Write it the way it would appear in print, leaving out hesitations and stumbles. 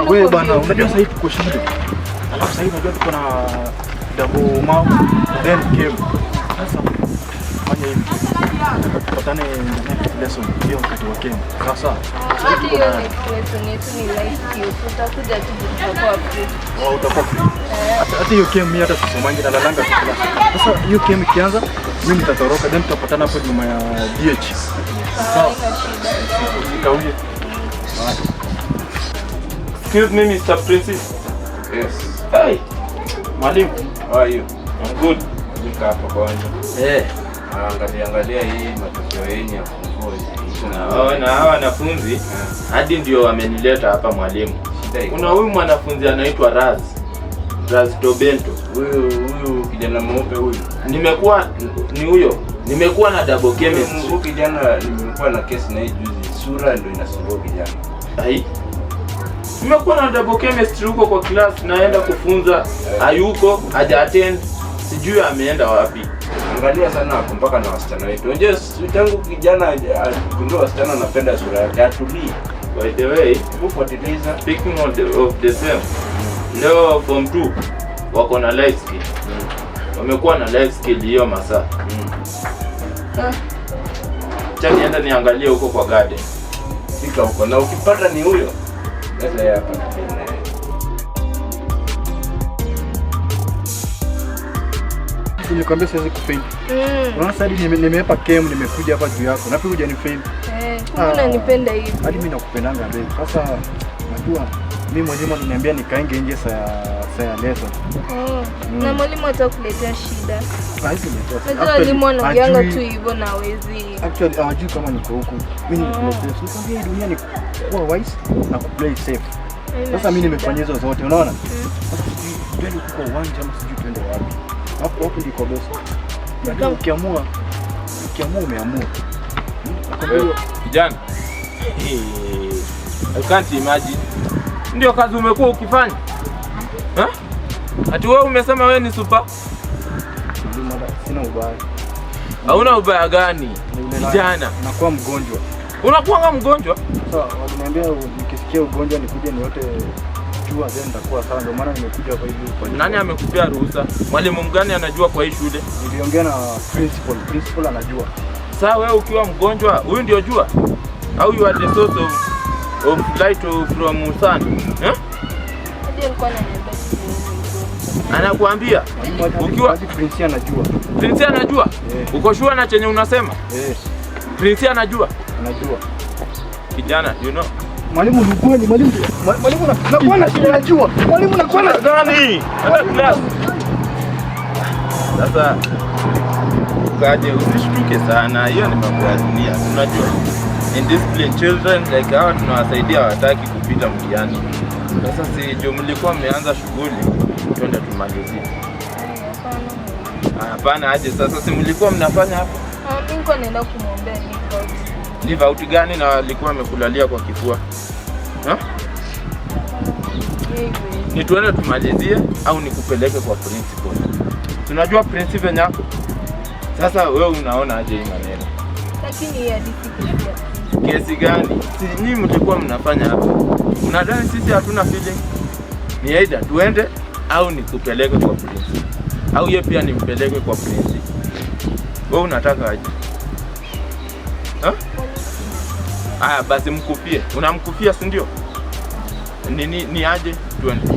Wewe bana, unajua sasa hivi tuko shule. Alafu sasa hivi unajua tuko na double mouth then game. Sasa fanya hivi. Tupatane next lesson hiyo wakati wa game. Sasa hadi hiyo next lesson yetu ni live skill. Tutakuja tu tutakuwa free. Utakuwa free. Hata hiyo game mimi hata sisomangi na lalanga tu kila. Sasa hiyo game ikianza mimi nitatoroka then tutapatana hapo nyuma ya DH. Sawa. Nikauje. Excuse me, Mr. Princess. Yes. Hey, mwalimu. How are you? I'm good. Nika hapa kwanza. Angalia hii matokeo yenye ya funguo hizi. Na hawa wanafunzi hadi ndio wamenileta hapa mwalimu. Kuna huyu mwanafunzi anaitwa Raz Tobento. Huyu kijana mweupe huyu. Nimekuwa na double chemistry. Huyu kijana nimekuwa na kesi na hii juzi. Sura ndio inasumbua kijana. Hai. Nimekuwa na double chemistry huko kwa class, naenda kufunza, hayuko, haja attend, sijui ameenda wapi. Angalia sana hapo mpaka na wasichana wetu. Unajua tangu kijana aligundua wasichana wanapenda sura yake, atulii. By the way, ufuatiliza speaking of the same. Leo form 2 wako na life skill. Wamekuwa na life skill hiyo masaa. Chani enda niangalie huko kwa garden. Fika huko na ukipata ni huyo. Sasa hapa. Nilikwambia siwezi kufail. Unaona sasa nimeepa game nimekuja hapa juu yako. Napi kuja ni fail. Unanipenda hivi. Hadi mimi nakupendanga babe. Sasa najua mimi mwalimu aliniambia nikainge nje saa lesson. Na mwalimu atakuletea shida. Hizi ni tosa. Unajua mwalimu anaongea tu hivyo na hawezi. Actually hawajui kama niko huku. Mimi ni safe. Nikwambia dunia ni kuwa wise na kuplay safe. Sasa mimi nimefanya hizo zote, unaona? Sasa twende kwa uwanja ama sijui twende wapi. Hapo ndiko best. Ndio ukiamua umeamua. Kijana. I can't imagine. Ndio kazi umekuwa ukifanya? Ati wewe umesema wewe ni super? Sina ubaya. Hauna ubaya gani? Kijana. Nakuwa mgonjwa. Unakuwa mgonjwa? Sawa, waliniambia nikisikia ugonjwa nikuje niote jua then nitakuwa sawa. Ndio maana nimekuja hapa hivi. Nani amekupea ruhusa? Mwalimu mgani anajua kwa hii shule? Niliongea na principal anajua. Sasa wewe ukiwa mgonjwa, huyu ndio jua? Au you are the source of light from sun? Ndio alikuwa ananiambia. Anakuambia ukiwa Prince anajua. Prince anajua? Uko sure na chenye unasema? Yes. Prince anajua? Anajua. Kijana, you know. Mwalimu ni kweli, mwalimu nakuwa na shida najua. Mwalimu nakuwa na gani? Class. Sasa ukaje usishtuke sana. Hiyo ni mambo ya dunia. Unajua indiscipline children like hawa tunawasaidia hawataki kupita mtihani. Sasa si jo mlikuwa mmeanza shughuli, twende tumalizie. Hapana aje sasa si mlikuwa mnafanya hapo? Mimi niko naenda kumwombea leave out. Leave out gani na alikuwa amekulalia kwa kifua? Ni tuende tumalizie au nikupeleke kwa principal? Tunajua principal yako. Sasa wewe unaona aje hii maneno? Lakini ya discipline. Kesi gani? Si nyinyi mlikuwa mnafanya hapo. Unadhani sisi hatuna feeling? Ni either tuende au nikupeleke kwa principal. Au yeye pia nimpeleke kwa principal. Wewe unataka aje? Basi mkufie. Unamkufia si ndio? Ni aje tuende.